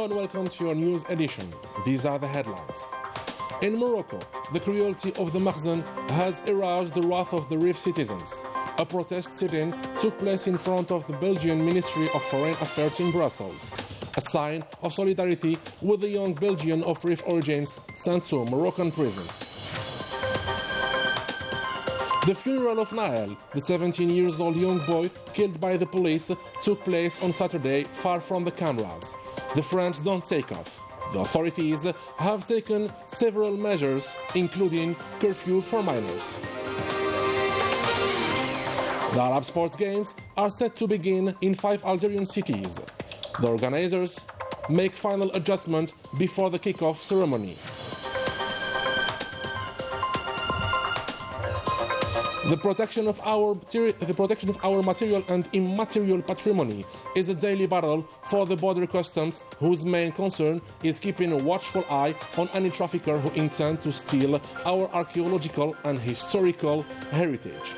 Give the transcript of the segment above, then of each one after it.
Hello and welcome to your news edition. These are the headlines. In Morocco, the cruelty of the Makhzen has aroused the wrath of the Rif citizens. A protest sit-in took place in front of the Belgian Ministry of Foreign Affairs in Brussels, a sign of solidarity with the young Belgian of Rif origins sent to a Moroccan prison. The funeral of Nael, the 17-year-old young boy killed by the police, took place on Saturday far from the cameras. The French don't take off. The authorities have taken several measures, including curfew for minors. The Arab Sports Games are set to begin in 5 Algerian cities. The organizers make final adjustment before the kick-off ceremony. The protection of our material and immaterial patrimony is a daily battle for the border customs, whose main concern is keeping a watchful eye on any trafficker who intend to steal our archaeological and historical heritage.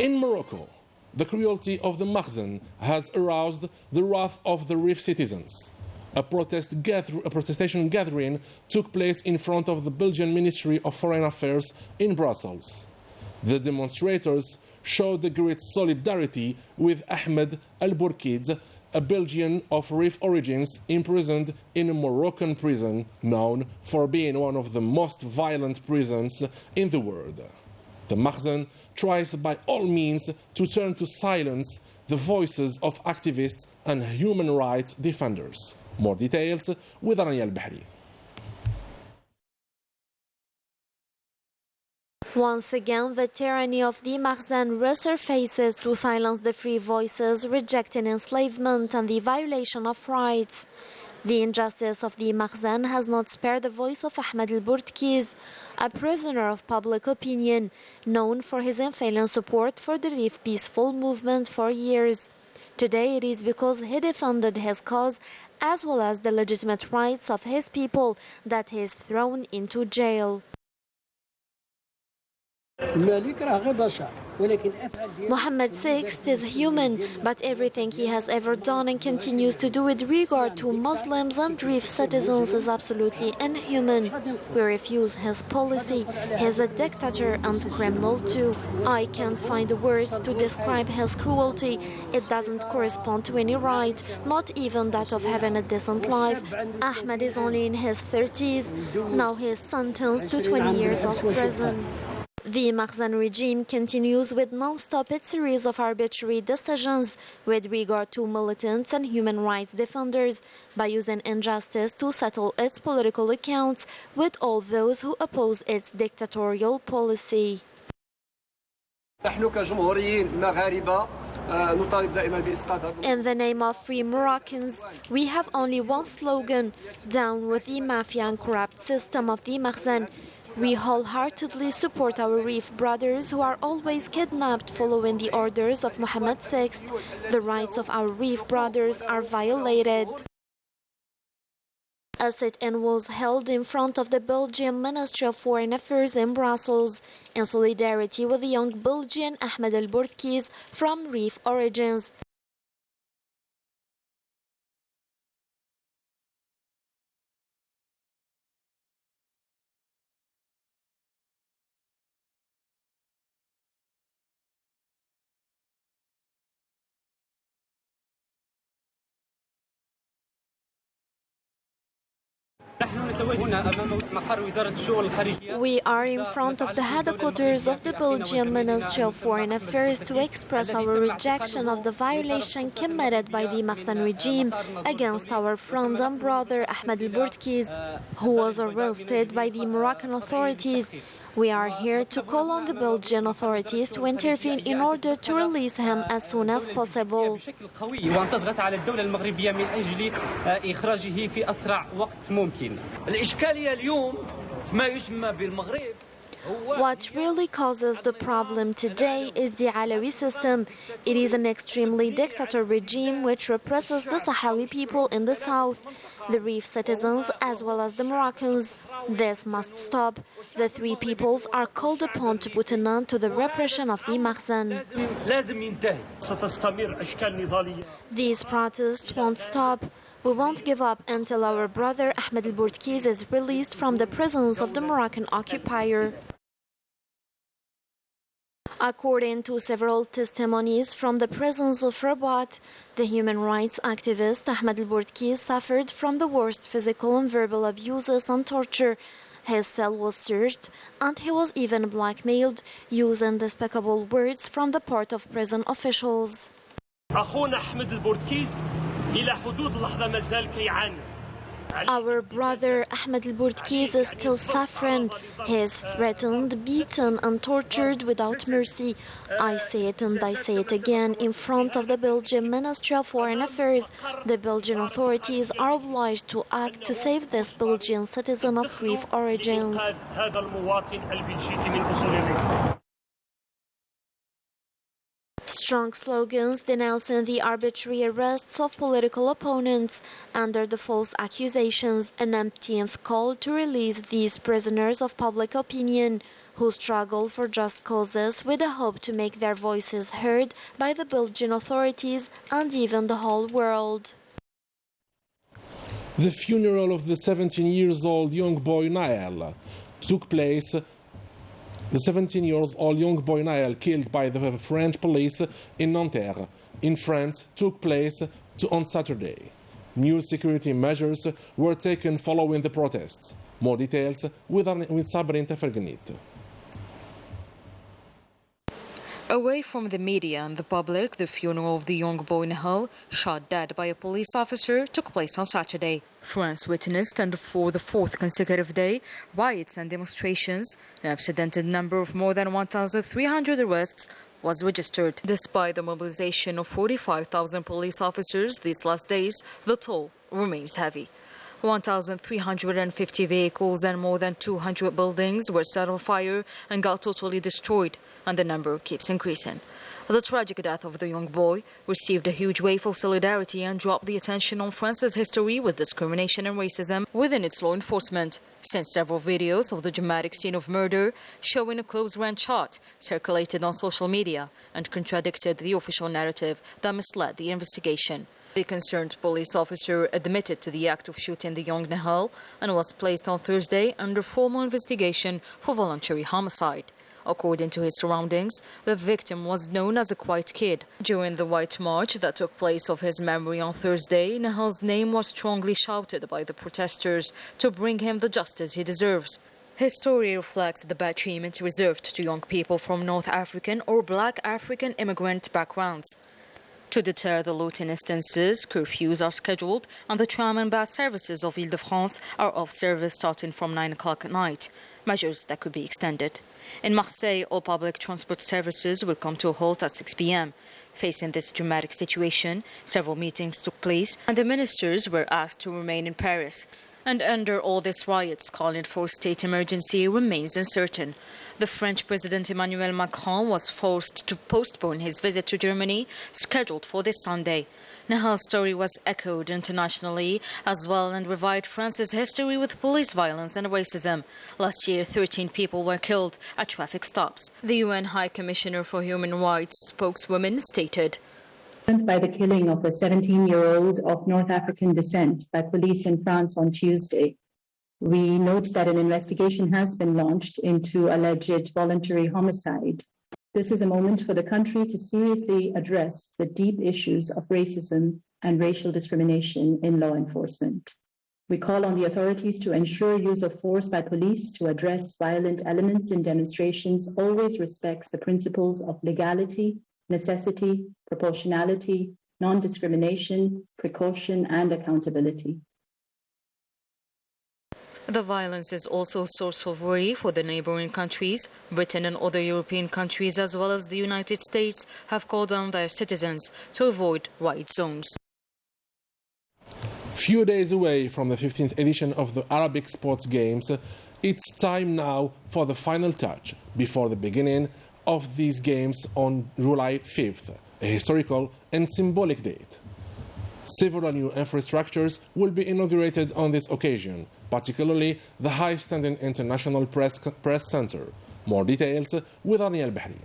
In Morocco, the cruelty of the Makhzen has aroused the wrath of the Rif citizens. A protestation gathering took place in front of the Belgian Ministry of Foreign Affairs in Brussels. The demonstrators showed the great solidarity with Ahmed El-Bourkiz, a Belgian of Rif origins imprisoned in a Moroccan prison known for being one of the most violent prisons in the world. The Makhzen tries by all means to turn to silence the voices of activists and human rights defenders. More details with Rania Al-Bahri. Once again, the tyranny of the Makhzen resurfaces to silence the free voices rejecting enslavement and the violation of rights. The injustice of the Makhzen has not spared the voice of Ahmed El-Bourkiz, a prisoner of public opinion, known for his unfailing support for the Rif peaceful movement for years. Today it is because he defended his cause as well as the legitimate rights of his people that he is thrown into jail. Mohammed VI is human, but everything he has ever done and continues to do with regard to Muslims and Rif citizens is absolutely inhuman. We refuse his policy. He is a dictator and criminal too. I can't find words to describe his cruelty. It doesn't correspond to any right, not even that of having a decent life. Ahmed is only in his 30s. Now he is sentenced to 20 years of prison. The Makhzen regime continues with non-stop its series of arbitrary decisions with regard to militants and human rights defenders by using injustice to settle its political accounts with all those who oppose its dictatorial policy. In the name of free Moroccans, we have only one slogan: down with the mafia and corrupt system of the Makhzen. We wholeheartedly support our Rif brothers who are always kidnapped following the orders of Mohammed VI. The rights of our Rif brothers are violated. A sit-in was held in front of the Belgian Ministry of Foreign Affairs in Brussels in solidarity with the young Belgian Ahmed El-Bourkiz from Rif origins. We are in front of the headquarters of the Belgian Ministry of Foreign Affairs to express our rejection of the violation committed by the Makhzen regime against our friend and brother Ahmed El-Bourkiz, who was arrested by the Moroccan authorities. We are here to call on the Belgian authorities to intervene in order to release him as soon as possible. What really causes the problem today is the Alawi system. It is an extremely dictatorial regime which represses the Sahrawi people in the south, the Rif citizens as well as the Moroccans. This must stop. The three peoples are called upon to put an end to the repression of the Makhzen. These protests won't stop. We won't give up until our brother Ahmed al-Bourtkiz is released from the prisons of the Moroccan occupier. According to several testimonies from the prisons of Rabat, the human rights activist Ahmed al-Bourtkiz suffered from the worst physical and verbal abuses and torture. His cell was searched and he was even blackmailed, using despicable words from the part of prison officials. Our brother Ahmed al-Bourtkiz is still suffering. He is threatened, beaten and tortured without mercy. I say it and I say it again in front of the Belgian Ministry of Foreign Affairs. The Belgian authorities are obliged to act to save this Belgian citizen of Rif origins. Strong slogans denouncing the arbitrary arrests of political opponents under the false accusations, an empty-th call to release these prisoners of public opinion who struggle for just causes with the hope to make their voices heard by the Belgian authorities and even the whole world. The funeral of the 17-year-old young boy Nael took place. The 17-year-old young boy Nael, killed by the French police in Nanterre, in France, took place on Saturday. New security measures were taken following the protests. More details with Sabrinta Ferganit. Away from the media and the public, the funeral of the young boy Nahal, shot dead by a police officer, took place on Saturday. France witnessed, and for the fourth consecutive day, riots and demonstrations. An unprecedented number of more than 1,300 arrests was registered. Despite the mobilization of 45,000 police officers these last days, the toll remains heavy. 1,350 vehicles and more than 200 buildings were set on fire and got totally destroyed, and the number keeps increasing. The tragic death of the young boy received a huge wave of solidarity and dropped the attention on France's history with discrimination and racism within its law enforcement, since several videos of the dramatic scene of murder showing a close-range shot circulated on social media and contradicted the official narrative that misled the investigation. The concerned police officer admitted to the act of shooting the young Nahal and was placed on Thursday under formal investigation for voluntary homicide. According to his surroundings, the victim was known as a quiet kid. During the White March that took place of his memory on Thursday, Nahal's name was strongly shouted by the protesters to bring him the justice he deserves. His story reflects the bad treatment reserved to young people from North African or Black African immigrant backgrounds. To deter the looting instances, curfews are scheduled and the tram and bus services of Ile-de-France are off service starting from 9 o'clock at night, measures that could be extended. In Marseille, all public transport services will come to a halt at 6 p.m. Facing this dramatic situation, several meetings took place and the ministers were asked to remain in Paris. And under all these riots, calling for state emergency remains uncertain. The French President Emmanuel Macron was forced to postpone his visit to Germany, scheduled for this Sunday. Nahal's story was echoed internationally as well and revived France's history with police violence and racism. Last year, 13 people were killed at traffic stops. The UN High Commissioner for Human Rights spokeswoman stated, by the killing of a 17-year-old of North African descent by police in France on Tuesday. We note that an investigation has been launched into alleged voluntary homicide. This is a moment for the country to seriously address the deep issues of racism and racial discrimination in law enforcement. We call on the authorities to ensure use of force by police to address violent elements in demonstrations always respects the principles of legality, necessity, proportionality, non-discrimination, precaution, and accountability. The violence is also a source of worry for the neighboring countries. Britain and other European countries, as well as the United States, have called on their citizens to avoid riot zones. Few days away from the 15th edition of the Arabic Sports Games, It's time now for the final touch before the beginning of these games on July 5th, a historical and symbolic date. Several new infrastructures will be inaugurated on this occasion, particularly the high-standing International Press Center. More details with Rania Al-Bahri.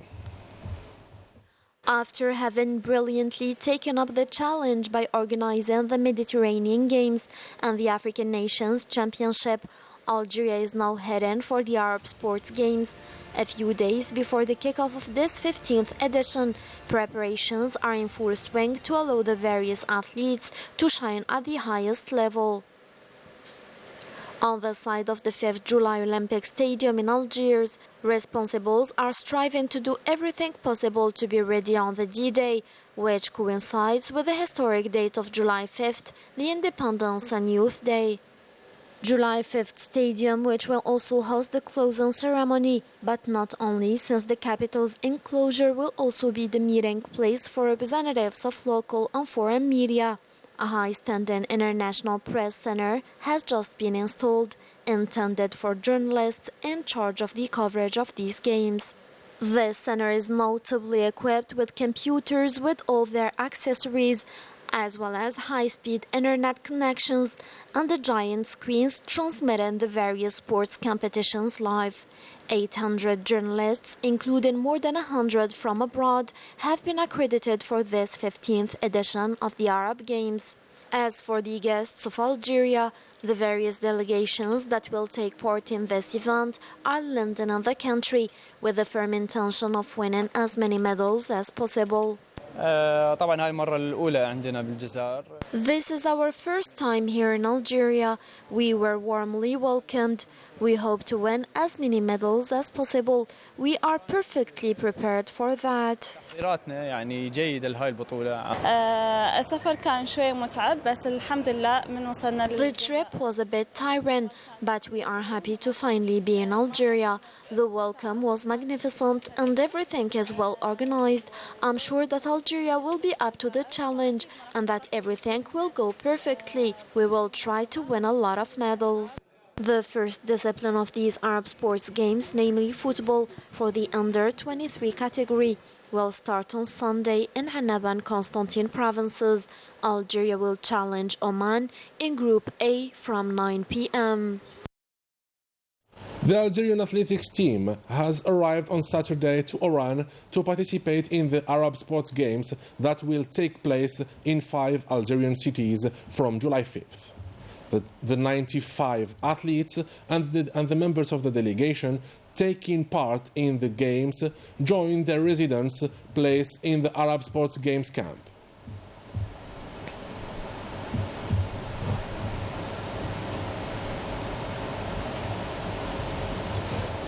After having brilliantly taken up the challenge by organizing the Mediterranean Games and the African Nations Championship, Algeria is now heading for the Arab Sports Games. A few days before the kickoff of this 15th edition, preparations are in full swing to allow the various athletes to shine at the highest level. On the side of the 5th July Olympic Stadium in Algiers, responsibles are striving to do everything possible to be ready on the D-Day, which coincides with the historic date of July 5th, the Independence and Youth Day. July 5th Stadium, which will also host the closing ceremony, but not only, since the capital's enclosure will also be the meeting place for representatives of local and foreign media. A high-standing international press center has just been installed, intended for journalists in charge of the coverage of these games. This center is notably equipped with computers with all their accessories, as well as high-speed internet connections and the giant screens transmitting the various sports competitions live. 800 journalists, including more than 100 from abroad, have been accredited for this 15th edition of the Arab Games. As for the guests of Algeria, the various delegations that will take part in this event are London and the country, with the firm intention of winning as many medals as possible. This is our first time here in Algeria. We were warmly welcomed. We hope to win as many medals as possible. We are perfectly prepared for that. The trip was a bit tiring, but we are happy to finally be in Algeria. The welcome was magnificent and everything is well organized. I'm sure that Algeria will be up to the challenge and that everything will go perfectly. We will try to win a lot of medals. The first discipline of these Arab Sports Games, namely football, for the under-23 category, will start on Sunday in Hannaba and Constantine provinces. Algeria will challenge Oman in Group A from 9 p.m. The Algerian athletics team has arrived on Saturday to Oran to participate in the Arab Sports Games that will take place in 5 Algerian cities from July 5th. The 95 athletes and the members of the delegation taking part in the games join their residence place in the Arab Sports Games camp.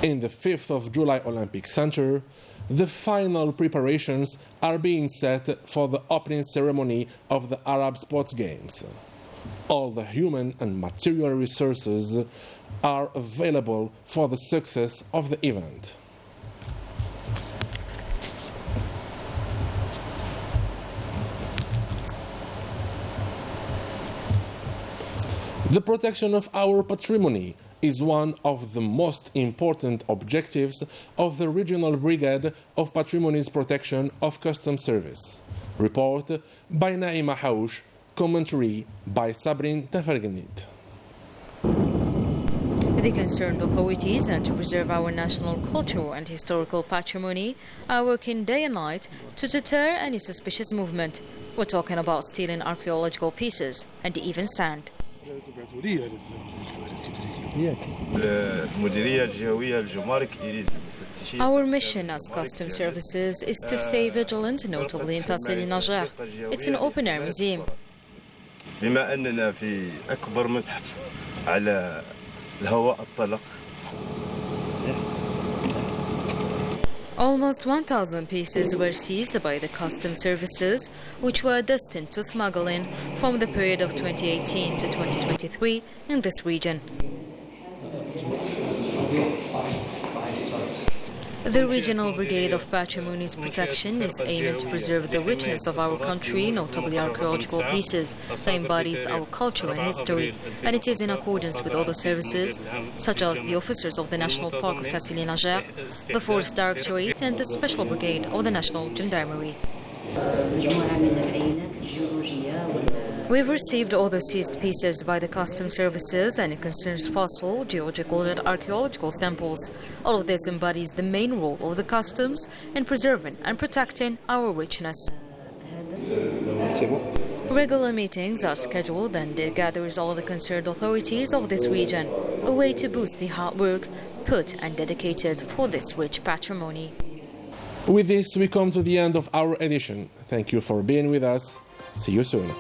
In the 5th of July Olympic Center, the final preparations are being set for the opening ceremony of the Arab Sports Games. All the human and material resources are available for the success of the event. The protection of our patrimony is one of the most important objectives of the Regional Brigade of Patrimony's Protection of Customs Service. Report by Naima Haush, commentary by Sabrin Tafarganit. The concerned authorities and to preserve our national cultural and historical patrimony are working day and night to deter any suspicious movement. We're talking about stealing archaeological pieces and even sand. Our mission as customs services is to stay vigilant, notably in Tassili Najar. It's an open-air museum. بما أننا في أكبر متحف على الهواء الطلق. Almost 1,000 pieces were seized by the customs services, which were destined to smuggling from the period of 2018 to 2023 in this region. The Regional Brigade of Patrimony's Protection is aiming to preserve the richness of our country, notably archaeological pieces that embodies our culture and history, and it is in accordance with other services, such as the officers of the National Park of Tassili Najar, the Forest Directorate, and the Special Brigade of the National Gendarmerie. We've received all the seized pieces by the customs services, and it concerns fossil, geological and archaeological samples. All of this embodies the main role of the customs in preserving and protecting our richness. Regular meetings are scheduled, and it gathers all the concerned authorities of this region, a way to boost the hard work put and dedicated for this rich patrimony. With this, we come to the end of our edition. Thank you for being with us. See you soon.